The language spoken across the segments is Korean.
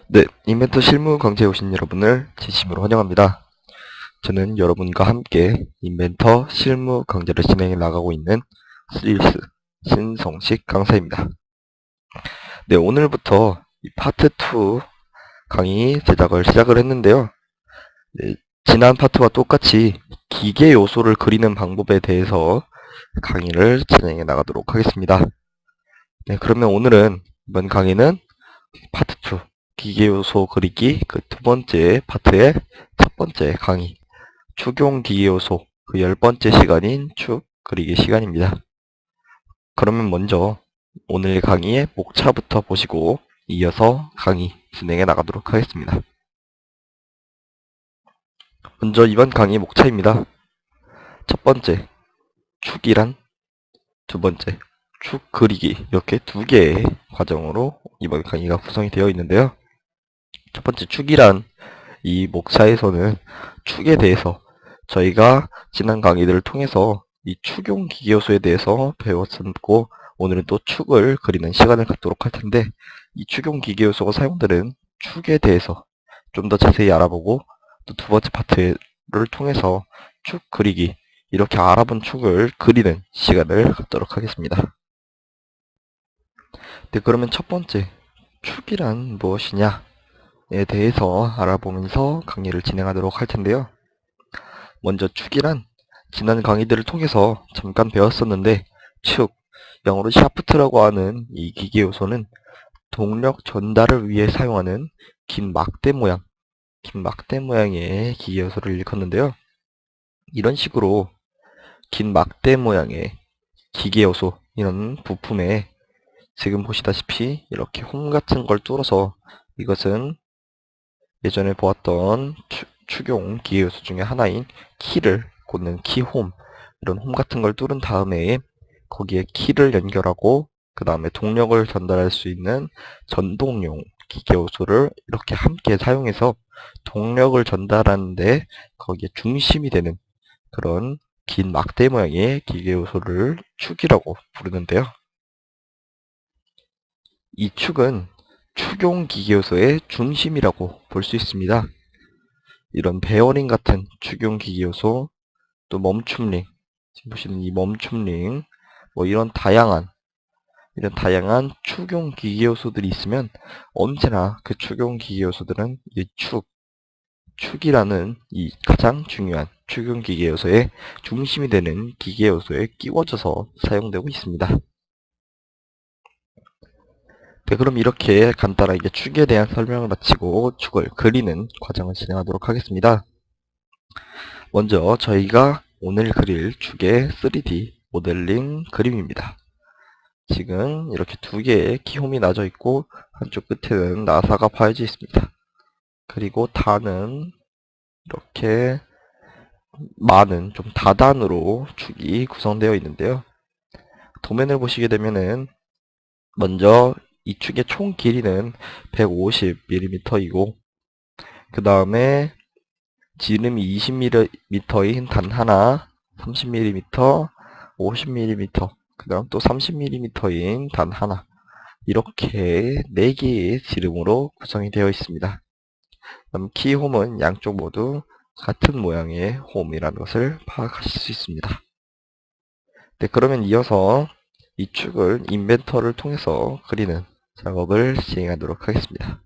네, 인벤터 실무 강좌에 오신 여러분을 진심으로 환영합니다. 저는 여러분과 함께 인벤터 실무 강좌를 진행해 나가고 있는 스릴스 신성식 강사입니다. 네, 오늘부터 이 파트 2 강의 제작을 시작을 했는데요. 네, 지난 파트와 똑같이 기계 요소를 그리는 방법에 대해서 강의를 진행해 나가도록 하겠습니다. 네, 그러면 오늘은 이번 강의는 파트 2 기계 요소 그리기 그 두 번째 파트의 첫 번째 강의 축용 기계 요소 그 10번째 시간인 축 그리기 시간입니다. 그러면 먼저 오늘 강의의 목차부터 보시고 이어서 강의 진행해 나가도록 하겠습니다. 먼저 이번 강의 목차입니다. 첫 번째, 축이란, 두 번째, 축 그리기 이렇게 두 개의 과정으로 이번 강의가 구성이 되어 있는데요. 첫 번째 축이란 이 목차에서는 축에 대해서 저희가 지난 강의들을 통해서 이 축용 기계요소에 대해서 배웠었고 오늘은 또 축을 그리는 시간을 갖도록 할 텐데 이 축용 기계요소가 사용되는 축에 대해서 좀 더 자세히 알아보고 또 두 번째 파트를 통해서 축 그리기 이렇게 알아본 축을 그리는 시간을 갖도록 하겠습니다. 네, 그러면 첫 번째 축이란 무엇이냐 에 대해서 알아보면서 강의를 진행하도록 할 텐데요. 먼저 축이란 지난 강의들을 통해서 잠깐 배웠었는데 축, 영어로 샤프트라고 하는 이 기계 요소는 동력 전달을 위해 사용하는 긴 막대 모양의 기계 요소를 일컫는데요. 이런 식으로 긴 막대 모양의 기계 요소, 이런 부품에 지금 보시다시피 이렇게 홈 같은 걸 뚫어서 이것은 예전에 보았던 축용 기계 요소 중에 하나인 키를 꽂는 키홈, 이런 홈 같은 걸 뚫은 다음에 거기에 키를 연결하고 그 다음에 동력을 전달할 수 있는 전동용 기계 요소를 이렇게 함께 사용해서 동력을 전달하는데 거기에 중심이 되는 그런 긴 막대 모양의 기계 요소를 축이라고 부르는데요. 이 축은 축용 기계 요소의 중심이라고 볼 수 있습니다. 이런 베어링 같은 축용 기계 요소, 또 멈춤링, 지금 보시는 이 멈춤링, 뭐 이런 다양한 축용 기계 요소들이 있으면 언제나 그 축용 기계 요소들은 이 축이라는 이 가장 중요한 축용 기계 요소의 중심이 되는 기계 요소에 끼워져서 사용되고 있습니다. 네, 그럼 이렇게 간단하게 축에 대한 설명을 마치고 축을 그리는 과정을 진행하도록 하겠습니다. 먼저 저희가 오늘 그릴 축의 3D 모델링 그림입니다. 지금 이렇게 두 개의 키홈이 나져 있고 한쪽 끝에는 나사가 파여져 있습니다. 그리고 단은 이렇게 많은 좀 다단으로 축이 구성되어 있는데요. 도면을 보시게 되면은 먼저 이 축의 총 길이는 150mm이고 그 다음에 지름이 20mm인 단 하나, 30mm, 50mm, 그 다음 또 30mm인 단 하나, 이렇게 4개의 지름으로 구성이 되어 있습니다. 그럼 키홈은 양쪽 모두 같은 모양의 홈이라는 것을 파악하실 수 있습니다. 네, 그러면 이어서 이 축을 인벤터를 통해서 그리는 작업을 진행하도록 하겠습니다.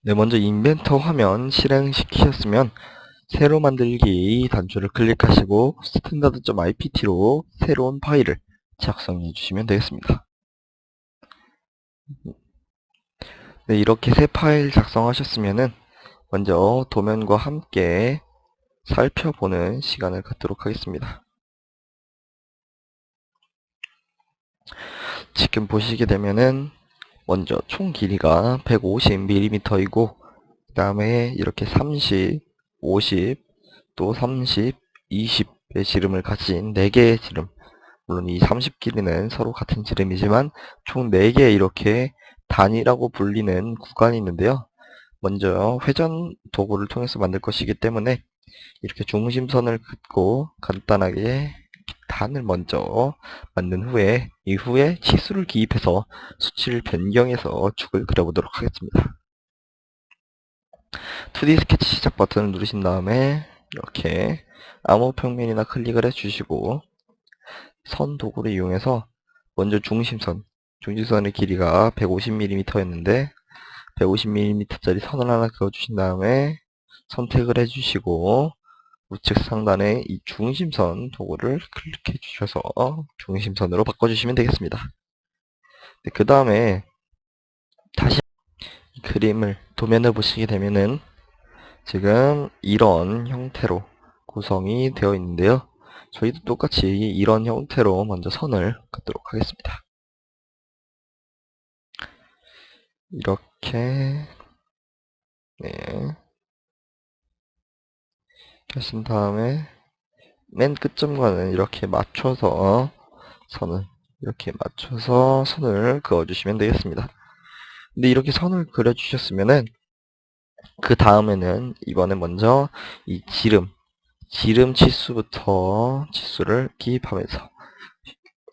네, 먼저 인벤터 화면 실행시키셨으면 새로 만들기 단추를 클릭하시고 standard.ipt로 새로운 파일을 작성해 주시면 되겠습니다. 네, 이렇게 새 파일 작성하셨으면은 먼저 도면과 함께 살펴보는 시간을 갖도록 하겠습니다. 지금 보시게 되면은 먼저 총 길이가 150mm이고 그 다음에 이렇게 30, 50, 또 30, 20의 지름을 가진 4개의 지름, 물론 이 30 길이는 서로 같은 지름이지만 총 4개 이렇게 단이라고 불리는 구간이 있는데요. 먼저 회전 도구를 통해서 만들 것이기 때문에 이렇게 중심선을 긋고 간단하게 단을 먼저 만든 후에 이후에 치수를 기입해서 수치를 변경해서 축을 그려보도록 하겠습니다. 2D 스케치 시작 버튼을 누르신 다음에 이렇게 아무 평면이나 클릭을 해주시고 선 도구를 이용해서 먼저 중심선의 길이가 150mm였는데 150mm짜리 선을 하나 그어주신 다음에 선택을 해주시고 우측 상단에 이 중심선 도구를 클릭해 주셔서 중심선으로 바꿔주시면 되겠습니다. 그 다음에 다시 이 그림을 도면을 보시게 되면은 지금 이런 형태로 구성이 되어 있는데요. 저희도 똑같이 이런 형태로 먼저 선을 긋도록 하겠습니다. 이렇게 네, 하신 다음에 맨 끝점과는 이렇게 맞춰서 선을 그어주시면 되겠습니다. 근데 이렇게 선을 그려주셨으면은 그 다음에는 이번에 먼저 이 지름 치수를 기입하면서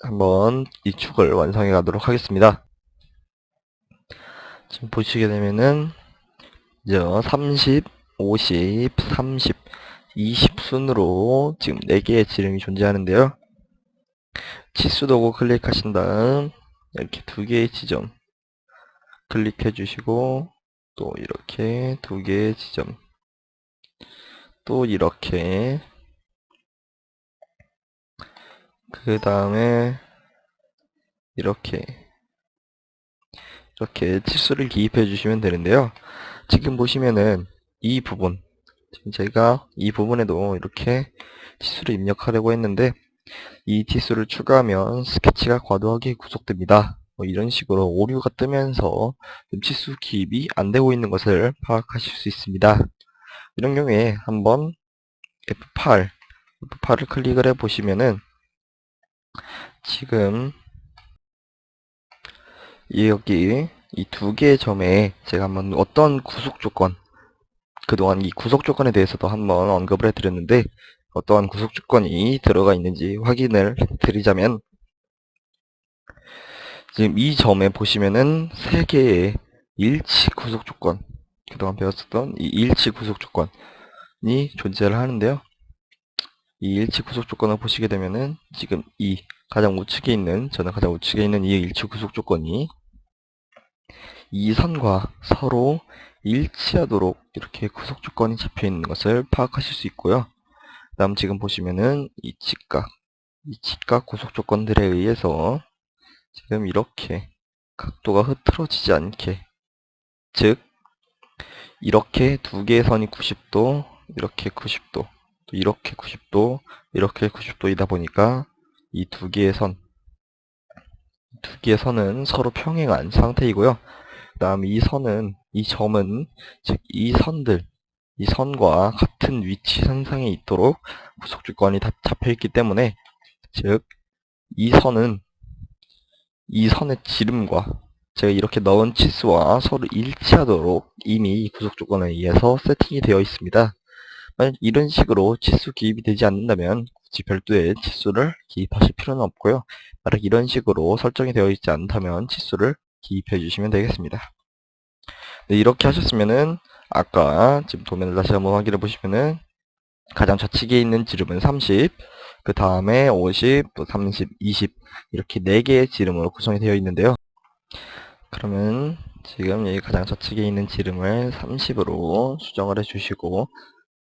한번 이 축을 완성해 가도록 하겠습니다. 지금 보시게 되면은 이제 30, 50, 30, 20 순으로 지금 4개의 지름이 존재하는데요. 치수 도구 클릭하신 다음 이렇게 2개의 지점 클릭해 주시고 또 이렇게 2개의 지점 또 이렇게 그 다음에 이렇게 치수를 기입해 주시면 되는데요. 지금 보시면은 이 부분 지금 제가 이 부분에도 이렇게 치수를 입력하려고 했는데 이 치수를 추가하면 스케치가 과도하게 구속됩니다. 뭐 이런 식으로 오류가 뜨면서 치수 기입이 안 되고 있는 것을 파악하실 수 있습니다. 이런 경우에 한번 F8을 클릭을 해 보시면은 지금 여기 이 2개의 점에 제가 한번 어떤 구속 조건, 그동안 이 구속 조건에 대해서도 한번 언급을 해드렸는데 어떠한 구속 조건이 들어가 있는지 확인을 드리자면 지금 이 점에 보시면은 3개의 일치 구속 조건, 그동안 배웠었던 이 일치 구속 조건이 존재를 하는데요. 이 일치 구속 조건을 보시게 되면은 지금 저는 가장 우측에 있는 이 일치 구속 조건이 이 선과 서로 일치하도록 이렇게 구속 조건이 잡혀 있는 것을 파악하실 수 있고요. 다음 지금 보시면은 이 직각 구속 조건들에 의해서 지금 이렇게 각도가 흐트러지지 않게, 즉 이렇게 2개의 선이 90도, 이렇게 90도, 또 이렇게 90도, 이렇게 90도이다 보니까 이 2개의 선은 서로 평행한 상태이고요. 그 다음 이 점은, 즉 이 선과 같은 위치 선상에 있도록 구속 조건이 다 잡혀 있기 때문에, 즉 이 선의 지름과 제가 이렇게 넣은 치수와 서로 일치하도록 이미 구속 조건에 의해서 세팅이 되어 있습니다. 만약 이런 식으로 치수 기입이 되지 않는다면 굳이 별도의 치수를 기입하실 필요는 없고요. 만약 이런 식으로 설정이 되어 있지 않다면 치수를 기입해 주시면 되겠습니다. 네, 이렇게 하셨으면은 아까 지금 도면을 다시 한번 확인해 보시면은 가장 좌측에 있는 지름은 30, 그 다음에 50, 또 30, 20 이렇게 4개의 지름으로 구성이 되어 있는데요. 그러면 지금 여기 가장 좌측에 있는 지름을 30으로 수정을 해주시고,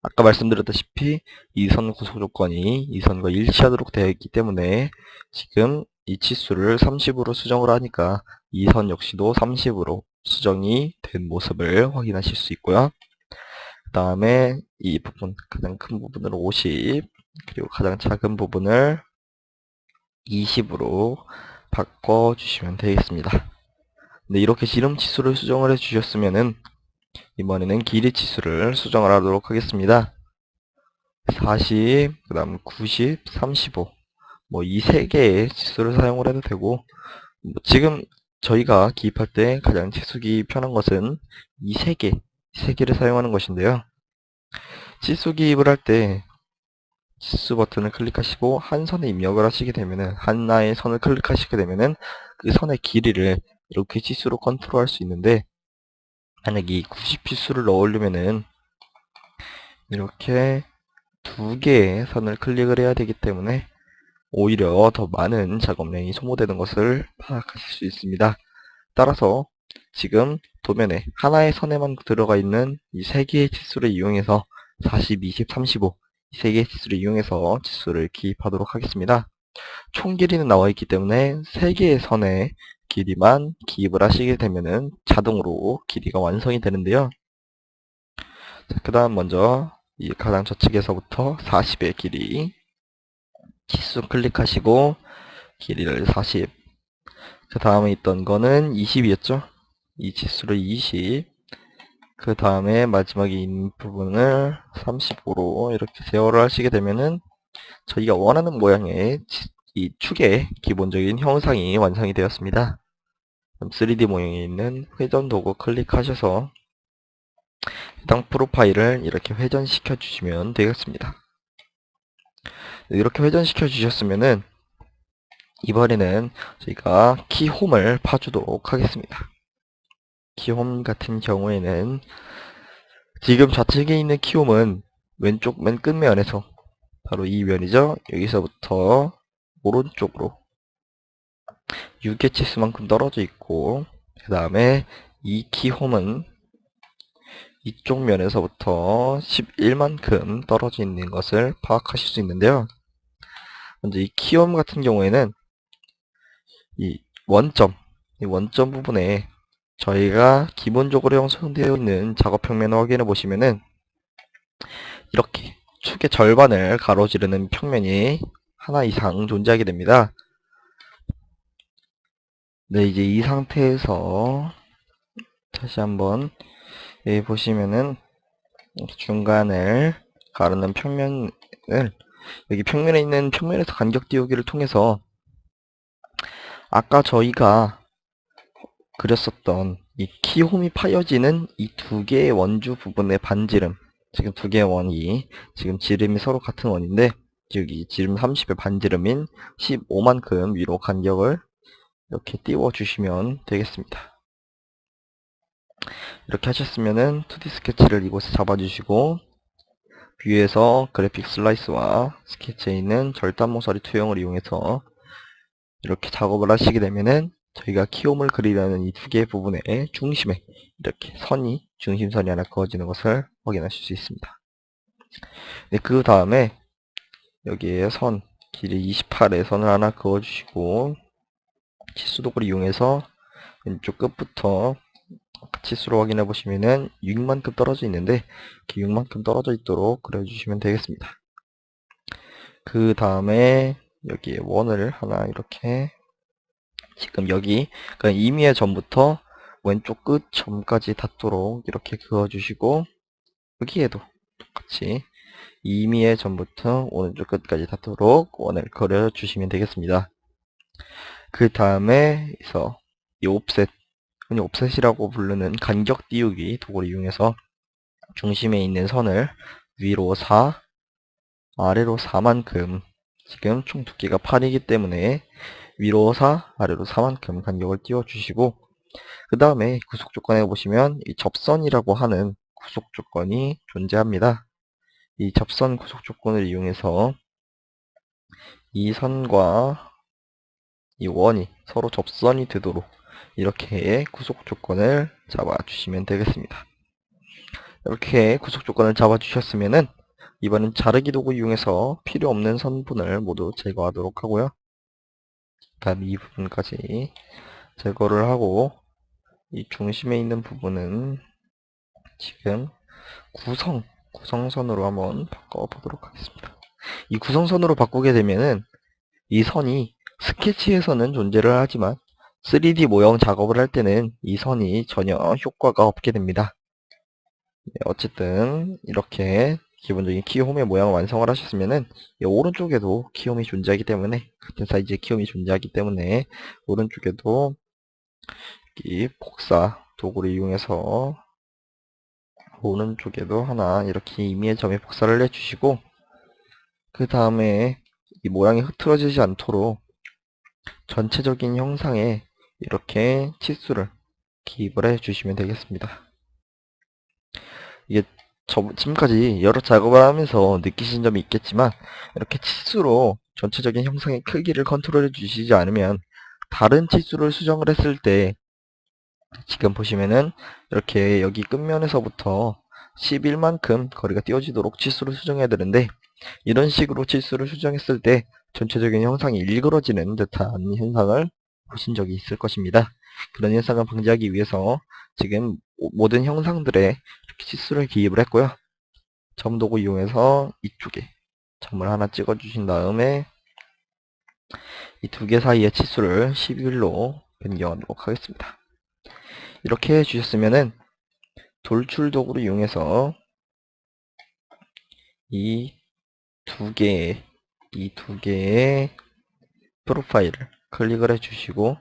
아까 말씀드렸다시피 이 선 구속 조건이 이 선과 일치하도록 되어 있기 때문에 지금 이 치수를 30으로 수정을 하니까 이 선 역시도 30으로 수정이 된 모습을 확인하실 수 있고요. 그 다음에 이 부분, 가장 큰 부분을 50, 그리고 가장 작은 부분을 20으로 바꿔주시면 되겠습니다. 네, 이렇게 지름 치수를 수정을 해주셨으면은 이번에는 길이 치수를 수정을 하도록 하겠습니다. 40, 그 다음 90, 35 뭐 이 3개의 치수를 사용을 해도 되고, 지금 저희가 기입할 때 가장 치수기 편한 것은 이 3개를 사용하는 것인데요. 치수 기입을 할 때 치수 버튼을 클릭하시고 한 선에 입력을 하시게 되면은, 하나의 선을 클릭하시게 되면은 그 선의 길이를 이렇게 치수로 컨트롤할 수 있는데, 만약 이 90피수를 넣으려면은 이렇게 두 개의 선을 클릭을 해야 되기 때문에 오히려 더 많은 작업량이 소모되는 것을 파악하실 수 있습니다. 따라서 지금 도면에 하나의 선에만 들어가 있는 이 세 개의 치수를 이용해서 40, 20, 35 이 세 개의 치수를 이용해서 치수를 기입하도록 하겠습니다. 총 길이는 나와 있기 때문에 세 개의 선의 길이만 기입을 하시게 되면은 자동으로 길이가 완성이 되는데요. 그 다음 먼저 이 가장 좌측에서부터 40의 길이 치수 클릭하시고 길이를 40, 그 다음에 있던 거는 20이었죠. 이 치수를 20, 그 다음에 마지막에 있는 부분을 35로 이렇게 제어를 하시게 되면은 저희가 원하는 모양의 이 축의 기본적인 형상이 완성이 되었습니다. 3D 모형에 있는 회전 도구 클릭하셔서 해당 프로파일을 이렇게 회전시켜 주시면 되겠습니다. 이렇게 회전시켜 주셨으면은 이번에는 저희가 키홈을 파주도록 하겠습니다. 키홈 같은 경우에는 지금 좌측에 있는 키홈은 왼쪽 맨 끝면에서 바로 이 면이죠. 여기서부터 오른쪽으로 6의 치수만큼 떨어져 있고, 그 다음에 이 키홈은 이쪽 면에서부터 11만큼 떨어져 있는 것을 파악하실 수 있는데요. 먼저 이 키홈 같은 경우에는 이 원점 부분에 저희가 기본적으로 형성되어 있는 작업 평면을 확인해 보시면은 이렇게 축의 절반을 가로지르는 평면이 하나 이상 존재하게 됩니다. 네, 이제 이 상태에서 다시 한번 여기 보시면은 중간을 가르는 평면을, 여기 평면에 있는 평면에서 간격 띄우기를 통해서 아까 저희가 그렸었던 이 키홈이 파여지는 이 두 개의 원주 부분의 반지름, 지금 두 개의 원이 지금 지름이 서로 같은 원인데 여기 지름 30의 반지름인 15만큼 위로 간격을 이렇게 띄워 주시면 되겠습니다. 이렇게 하셨으면은 2D 스케치를 이곳에 잡아주시고 뷰에서 그래픽 슬라이스와 스케치에 있는 절단 모서리 투영을 이용해서 이렇게 작업을 하시게 되면은 저희가 키홈을 그리려는 이 두 개의 부분의 중심에 이렇게 선이, 중심선이 하나 그어지는 것을 확인하실 수 있습니다. 네, 그 다음에 여기에 선, 길이 28의 선을 하나 그어주시고 치수도구를 이용해서 왼쪽 끝부터 치수로 확인해 보시면은 6만큼 떨어져 있는데 이렇게 6만큼 떨어져 있도록 그려주시면 되겠습니다. 그 다음에 여기에 원을 하나 이렇게 지금 여기 그러니까 임의의 점부터 왼쪽 끝 점까지 닿도록 이렇게 그어주시고 여기에도 똑같이 임의의 점부터 오른쪽 끝까지 닿도록 원을 그려주시면 되겠습니다. 그 다음에 이 옵셋, 흔히 옵셋이라고 부르는 간격 띄우기 도구를 이용해서 중심에 있는 선을 위로 4, 아래로 4만큼, 지금 총 두께가 8이기 때문에 위로 4, 아래로 4만큼 간격을 띄워주시고 그 다음에 구속 조건에 보시면 이 접선이라고 하는 구속 조건이 존재합니다. 이 접선 구속 조건을 이용해서 이 선과 이 원이 서로 접선이 되도록 이렇게 구속 조건을 잡아주시면 되겠습니다. 이렇게 구속 조건을 잡아주셨으면은 이번엔 자르기 도구 이용해서 필요 없는 선분을 모두 제거하도록 하고요. 다음 이 부분까지 제거를 하고 이 중심에 있는 부분은 지금 구성선으로 한번 바꿔보도록 하겠습니다. 이 구성선으로 바꾸게 되면은 이 선이 스케치에서는 존재를 하지만 3D 모형 작업을 할 때는 이 선이 전혀 효과가 없게 됩니다. 네, 어쨌든 이렇게 기본적인 키홈의 모양을 완성을 하셨으면은 이 오른쪽에도 키홈이 존재하기 때문에 같은 사이즈의 키홈이 존재하기 때문에 오른쪽에도 이 복사 도구를 이용해서 오른쪽에도 하나 이렇게 임의의 점에 복사를 해주시고 그 다음에 이 모양이 흐트러지지 않도록 전체적인 형상에 이렇게 치수를 기입을 해 주시면 되겠습니다. 이게 지금까지 여러 작업을 하면서 느끼신 점이 있겠지만, 이렇게 치수로 전체적인 형상의 크기를 컨트롤해 주시지 않으면 다른 치수를 수정을 했을 때, 지금 보시면은 이렇게 여기 끝면에서부터 11만큼 거리가 띄워지도록 치수를 수정해야 되는데, 이런 식으로 치수를 수정했을 때 전체적인 형상이 일그러지는 듯한 현상을 보신 적이 있을 것입니다. 그런 현상을 방지하기 위해서 지금 모든 형상들에 이렇게 치수를 기입을 했고요. 점도구 이용해서 이쪽에 점을 하나 찍어 주신 다음에 이 두 개 사이의 치수를 11로 변경하도록 하겠습니다. 이렇게 해주셨으면은 돌출 도구를 이용해서 이 두 개의 프로파일을 클릭을 해주시고,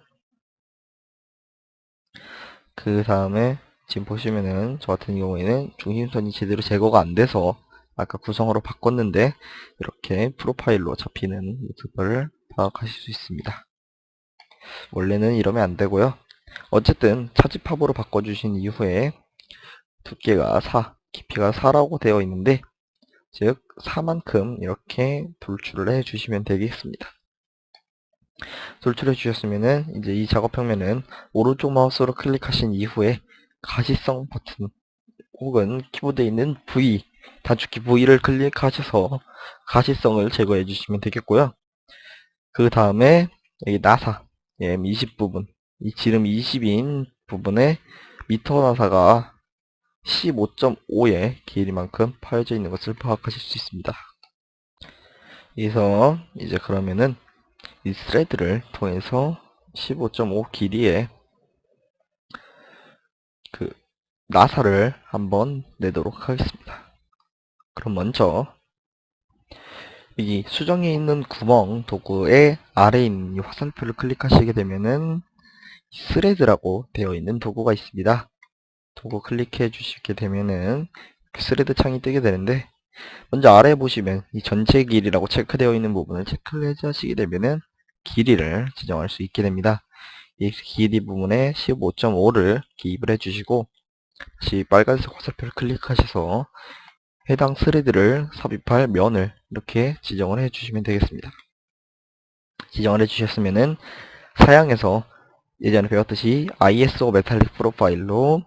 그 다음에 지금 보시면은 저 같은 경우에는 중심선이 제대로 제거가 안 돼서 아까 구성으로 바꿨는데 이렇게 프로파일로 잡히는 모습을 파악하실 수 있습니다. 원래는 이러면 안 되고요. 어쨌든 차집합으로 바꿔주신 이후에 두께가 4, 깊이가 4라고 되어 있는데, 즉 4만큼 이렇게 돌출을 해 주시면 되겠습니다. 돌출해 주셨으면은 이제 이 작업 평면은 오른쪽 마우스로 클릭하신 이후에 가시성 버튼 혹은 키보드에 있는 V, 단축키 V를 클릭하셔서 가시성을 제거해 주시면 되겠고요. 그 다음에 여기 나사 M20 부분, 이 지름 20인 부분에 미터 나사가 15.5의 길이만큼 파여져 있는 것을 파악하실 수 있습니다. 그래서 이제 그러면은 이 스레드를 통해서 15.5 길이의 그 나사를 한번 내도록 하겠습니다. 그럼 먼저 이 수정에 있는 구멍 도구의 아래에 있는 이 화살표를 클릭하시게 되면은 스레드라고 되어 있는 도구가 있습니다. 도구 클릭해 주시게 되면은 스레드 창이 뜨게 되는데, 먼저 아래에 보시면 이 전체 길이라고 체크되어 있는 부분을 체크를 해주시게 되면은 길이를 지정할 수 있게 됩니다. 이 길이 부분에 15.5를 기입을 해주시고, 다시 빨간색 화살표를 클릭하셔서 해당 스레드를 삽입할 면을 이렇게 지정을 해주시면 되겠습니다. 지정을 해주셨으면은 사양에서 예전에 배웠듯이 ISO 메탈릭 프로파일로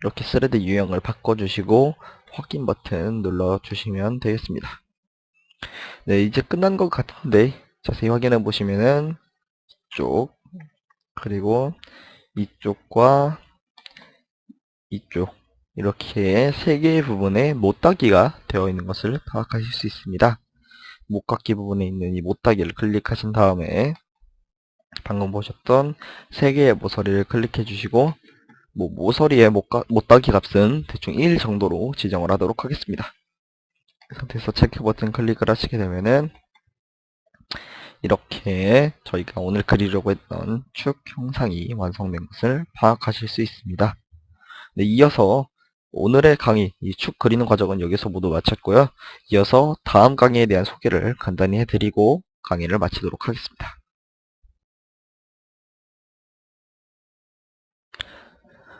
이렇게 스레드 유형을 바꿔주시고 확인 버튼 눌러주시면 되겠습니다. 네, 이제 끝난 것 같은데 자세히 확인해 보시면은 이쪽, 그리고 이쪽과 이쪽, 이렇게 세 개의 부분에 못따기가 되어 있는 것을 파악하실 수 있습니다. 못깎기 부분에 있는 이 못따기를 클릭하신 다음에 방금 보셨던 세 개의 모서리를 클릭해 주시고, 모서리의 못따기 값은 대충 1 정도로 지정을 하도록 하겠습니다. 그 상태에서 체크 버튼 클릭을 하시게 되면은 이렇게 저희가 오늘 그리려고 했던 축 형상이 완성된 것을 파악하실 수 있습니다. 네, 이어서 오늘의 강의, 이 축 그리는 과정은 여기서 모두 마쳤고요. 이어서 다음 강의에 대한 소개를 간단히 해드리고 강의를 마치도록 하겠습니다.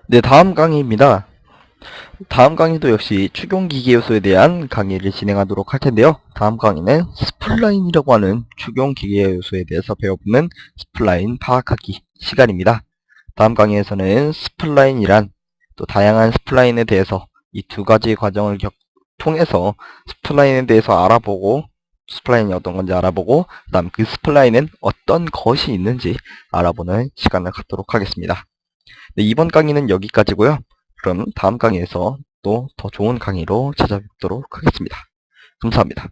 네, 다음 강의입니다. 다음 강의도 역시 축용기계 요소에 대한 강의를 진행하도록 할 텐데요. 다음 강의는 스플라인이라고 하는 축용기계 요소에 대해서 배워보는 스플라인 파악하기 시간입니다. 다음 강의에서는 스플라인이란, 또 다양한 스플라인에 대해서 이 두 가지 과정을 통해서 스플라인에 대해서 알아보고, 스플라인이 어떤 건지 알아보고, 그 다음 그 스플라인엔 어떤 것이 있는지 알아보는 시간을 갖도록 하겠습니다. 네, 이번 강의는 여기까지고요. 그럼 다음 강의에서 또 더 좋은 강의로 찾아뵙도록 하겠습니다. 감사합니다.